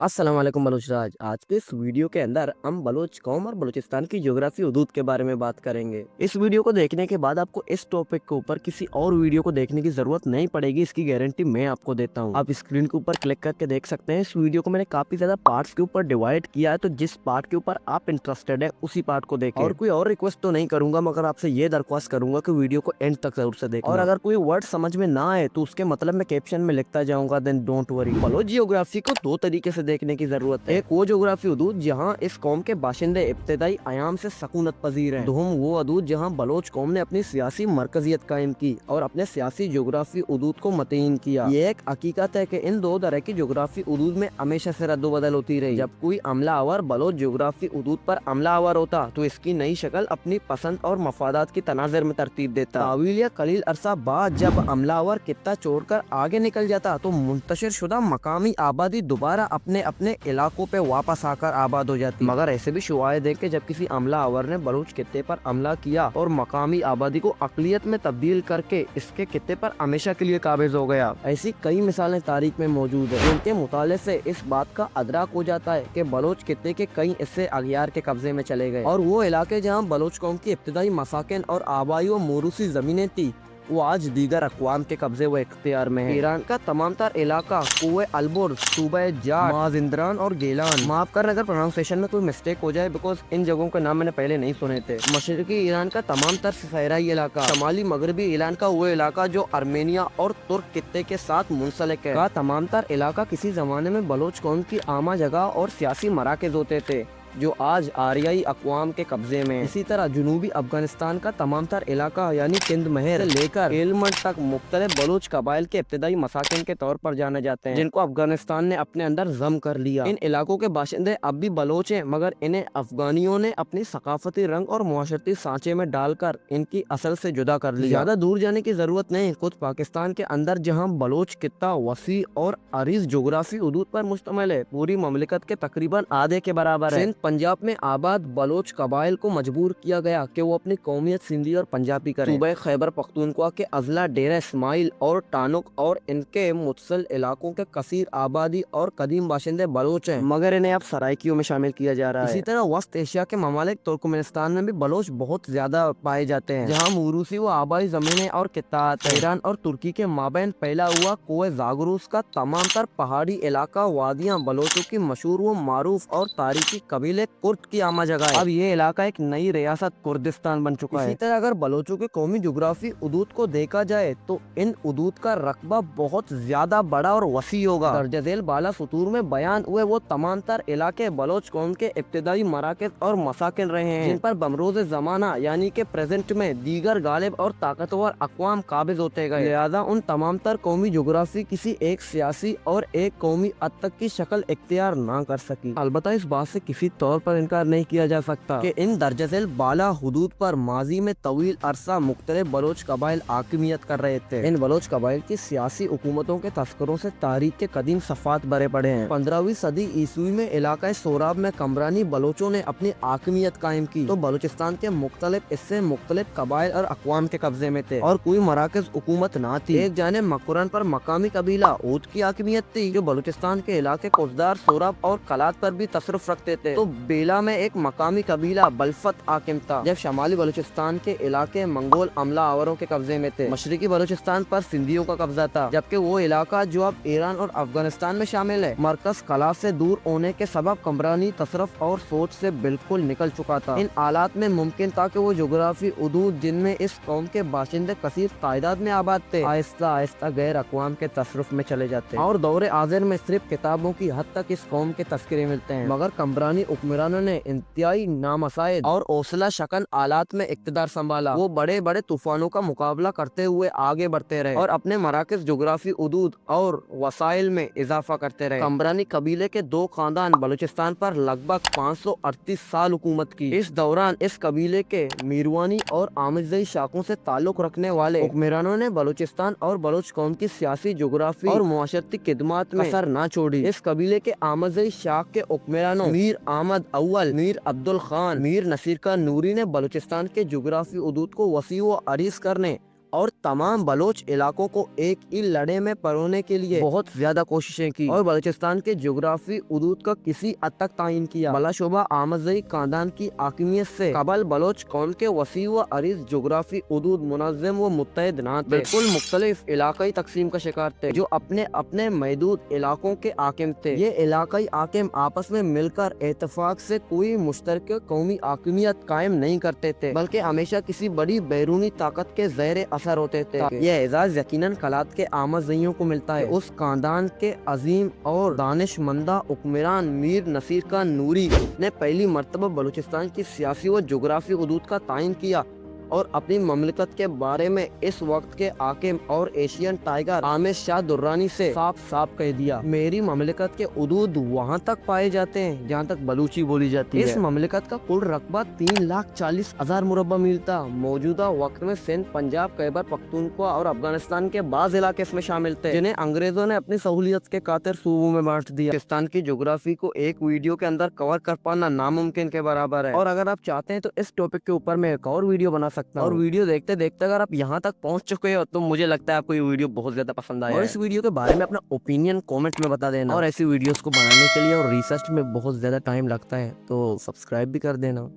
अस्सलाम वालेकुम बलूच राज। आज के इस वीडियो के अंदर हम बलूच कौम और बलूचिस्तान की ज्योग्राफी हदूद के बारे में बात करेंगे। इस वीडियो को देखने के बाद आपको इस टॉपिक के ऊपर किसी और वीडियो को देखने की जरूरत नहीं पड़ेगी, इसकी गारंटी मैं आपको देता हूँ। आप स्क्रीन के ऊपर क्लिक करके देख सकते हैं। इस वीडियो को मैंने काफी ज्यादा पार्ट्स के ऊपर डिवाइड किया है, तो जिस पार्ट के ऊपर आप इंटरेस्टेड है उसी पार्ट को देखें। और कोई और रिक्वेस्ट तो नहीं करूंगा, मगर आपसे ये दरख्वास्त करूंगा कि वीडियो को एंड तक जरूर से देखना। और अगर कोई वर्ड समझ में ना आए तो उसके मतलब मैं कैप्शन में लिखता जाऊंगा, then don't worry. Baloch geography को दो तरीके से देखने की जरूरत है। एक वो ज्योग्राफी हदूद जहाँ इस कौम के बाशिंदे इब्तदाई आयाम से सकूनत पजीर हैं। दोम वो हदूद जहाँ बलोच कौम ने अपनी सियासी मरकजियत कायम की और अपने सियासी ज्योग्राफी हदूद को मतयीन किया। ये एक हकीकत है कि इन दो तरह की ज्योग्राफी हदूद में हमेशा से रद्दोबदल होती रही। जब कोई अमला आवर बलोच ज्योग्राफी हदूद पर अमला आवर होता तो इसकी नई शक्ल अपनी पसंद और मफादात की तनाजर में तरतीब देता। तावील या कलील अरसा बाद जब अमला आवर कित्ता छोड़कर आगे निकल जाता तो मुंतशिर शुदा मकामी आबादी दोबारा अपने अपने इलाकों पे वापस आकर आबाद हो जाती। मगर ऐसे भी शुआए देख के जब किसी अमला आवर ने बलूच कित्ते पर हमला किया और मकामी आबादी को अकलियत में तब्दील करके इसके कित्ते पर हमेशा के लिए काबिज हो गया। ऐसी कई मिसालें तारीख में मौजूद है, जिनके मुताले से इस बात का अदराक हो जाता है कि बलोच कित्ते के कई हिस्से अगियार के कब्जे में चले गए और वो इलाके जहाँ बलोच कौम की इब्तदाई मसाकिन और आबाई व मोरूसी जमीनें थी वो आज दीगर अक़वाम के कब्जे व इख्तियार में है। ईरान का तमाम तर इलाका कुए अलबुर, सूबा जाट, माजिंद्रान और गेलान, माफ कर अगर प्रोनाउंसिएशन में कोई मिस्टेक हो जाए बिकॉज इन जगहों के नाम मैंने पहले नहीं सुने थे। मशरकी ईरान का तमाम तर सहराई इलाका, शमाली मगरबी ईरान का वो इलाका जो आर्मेनिया और तुर्क कित्ते के साथ मुंसलिक है, का तमाम तर इलाका किसी जमाने में बलोच कौम की आमा जगह और सियासी मराकज होते थे जो आज आरियाई अक़वाम के कब्जे में। इसी तरह जुनूबी अफगानिस्तान का तमाम तर इलाका यानी किंद महर से लेकर हेलमंड तक मुख्तलिफ बलूच कबाइल के इब्तदाई मसाकिन के तौर पर जाने जाते हैं, जिनको अफगानिस्तान ने अपने अंदर जम कर लिया। इन इलाकों के बाशिंदे अब भी बलोच हैं, मगर इन्हें अफगानियों ने अपनी सकाफती रंग और मुआशरती सांचे में डालकर इनकी असल से जुदा कर लिया। ज्यादा दूर जाने की जरूरत नहीं, खुद पाकिस्तान के अंदर जहाँ बलोच कित्ता वसी और अरीज जोग्राफी हदूद पर मुश्तमिल है, पूरी ममलिकत के तकरीबन आधे के बराबर है। पंजाब में आबाद बलोच कबाइल को मजबूर किया गया कि वो अपनी कौमियत सिंधी और पंजाबी करें। सूबे खैबर पख्तूनख्वा के अजला, डेरा इस्माइल और टानुक और इनके मुतसल इलाकों के कसीर आबादी और कदीम बाशिंदे बलोच हैं, मगर इन्हें अब सराइकियों में शामिल किया जा रहा है। इसी तरह वस्त एशिया के ममालिक तुर्कमेनिस्तान में भी बलोच बहुत ज्यादा पाए जाते हैं, जहाँ मूरूसी व आबाई जमीनें और कित्तात हैं। ईरान और तुर्की के माबैन फैला हुआ कुए जागरूस का तमाम तर पहाड़ी इलाका वादियाँ बलोचों की मशहूर व मारूफ और तारीखी कबीले कुर्द की आमा जगह है। अब ये इलाका एक नई रियासत कुर्दिस्तान बन चुका है। इसी तरह अगर बलोचों के कौमी ज्योग्राफी उदूद को देखा जाए तो इन उदूद का रकबा बहुत ज्यादा बड़ा और वसी होगा। दर्ज झेल बाला सतूर में बयान हुए वो तमाम तर इलाके बलोच कौम के इब्तदाई मराकज और मसाकिन रहे हैं, जिन पर बमरोज जमाना यानी के प्रेजेंट में दीगर गालिब और ताकतवर अक़वाम काबिज होते गए। लिहाजा उन तमाम तर कौमी ज्योग्राफी किसी एक सियासी और एक कौमी हद तक की शक्ल इख्तियार ना कर सकी। अलबत्ता इस बात से किसी तौर पर इनकार नहीं किया जा सकता कि इन दर्जल बाला हुदूद पर माजी में तवील अरसा मुख्तलिफ बलोच कबाइल हाकिमियत कर रहे थे। इन बलोच कबाइल की सियासी हुकूमतों के तस्करों से तारीख के कदीम सफात भरे पड़े हैं। 15वीं सदी ईस्वी में इलाका सोराब में कमरानी बलोचों ने अपनी हाकिमियत कायम की तो बलूचिस्तान के मुख्तलिफ हिस्से मुख्तलिफ कबाइल और अक़वाम के कब्जे में थे और कोई मराकज हुकूमत ना थी। एक जाने मकुरन पर मकामी कबीला ऊद की हाकिमियत थी जो बलूचिस्तान के इलाके कोसदार, सोराब और कलात पर भी तसरुफ रखते थे, तो बेला में एक मकामी कबीला बलफत हाकिम था, जब शमाली बलूचिस्तान के इलाके मंगोल अमला आवरों के कब्जे में थे। मशरकी बलूचिस्तान पर सिंधियों का कब्जा था, जबकि वो इलाका जो अब ईरान और अफगानिस्तान में शामिल है मरकज कलात से दूर होने के सबब कमरानी तसरफ और सोच से बिल्कुल निकल चुका था। इन हालात में मुमकिन था कि वो जोग्राफी हदूद जिनमें इस कौम के बाशिंदे कसीर तादाद में आबाद थे आहिस्ता आहिस्ता गैर अक़वाम के तसरुफ में चले जाते और दौरे आज़िर में सिर्फ किताबों की हद तक इस कौम के तस्करे मिलते हैं। मगर कमरानी हुक्मरानों ने इंतहाई नामसाइद और हौसला शकन आलात में इक़्तिदार संभाला। वो बड़े बड़े तूफानों का मुकाबला करते हुए आगे बढ़ते रहे और अपने मराकज़ जोग्राफी हदूद और वसाइल में इजाफा करते रहे। कमरानी कबीले के दो खानदान बलूचिस्तान पर लगभग 538 साल हुकूमत की। इस दौरान इस कबीले के मीरवानी और आमिज़ई शाखों से ताल्लुक रखने वाले हुक्मरानों ने बलूचिस्तान और बलोच कौम की सियासी जोग्राफी और मुआशरती खिदमत में कसर न छोड़ी। इस कबीले के आमिज़ई शाख के हुक्मरानों मीर अहमद अव्वल, मीर अब्दुल खान, मीर नसीर का नूरी ने बलूचिस्तान के जोग्राफी हदूद को वसी व अरीज करने और तमाम बलोच इलाकों को एक ही लड़े में परोने के लिए बहुत ज्यादा कोशिशें की और बलूचिस्तान के जोग्राफी उदूद का किसी हद तक तायन किया। बलाशोबा अहमदज़ई खानदान की हाकिमियत से कबल बलोच कौम के वसी व अरीज जोग्राफी उदूद मुनज़्ज़म व मुत्तहिद ना थे, बिल्कुल मुख्तलिफ इलाकाई तकसीम का शिकार थे जो अपने अपने महदूद इलाकों के हाकिम थे। ये इलाकाई हाकिम आपस में मिलकर इत्तेफाक से कोई मुश्तरक कौमी हाकिमियत कायम नहीं करते थे, बल्कि हमेशा किसी बड़ी बैरूनी ताकत के ज़ेरे असर होते थे। यह एजाज यकीनन खलात के अहमदज़इयों को मिलता है। उस खानदान के अजीम और दानिशमंदा हुक्मरान मीर नसीर खान नूरी ने पहली मर्तबा बलूचिस्तान की सियासी व जोग्राफी हदूद का तायन किया और अपनी ममलिकत के बारे में इस वक्त के हाकिम और एशियन टाइगर आमिर शाह दुर्रानी से साफ साफ कह दिया, मेरी ममलिकत के हदूद वहाँ तक पाए जाते हैं जहाँ तक बलूची बोली जाती है। इस ममलिकत का कुल रकबा 3,40,000 मुरब्बा मील था। मौजूदा वक्त में सिंध, पंजाब, खैबर पख्तूनख्वा और अफगानिस्तान के बाज़ इलाके इसमें शामिल थे, जिन्हें अंग्रेजों ने अपनी सहूलियत के खातिर सूबों में बांट दिया। पाकिस्तान की जोग्राफी को एक वीडियो के अंदर कवर कर पाना नामुमकिन के बराबर है, और अगर आप चाहते हैं तो इस टॉपिक के ऊपर मैं एक और वीडियो बना सकता हूं। और वीडियो देखते देखते अगर आप यहाँ तक पहुंच चुके हो तो मुझे लगता है आपको ये वीडियो बहुत ज्यादा पसंद आया और इस वीडियो के बारे में अपना ओपिनियन कमेंट में बता देना। और ऐसी वीडियोस को बनाने के लिए और रिसर्च में बहुत ज्यादा टाइम लगता है, तो सब्सक्राइब भी कर देना।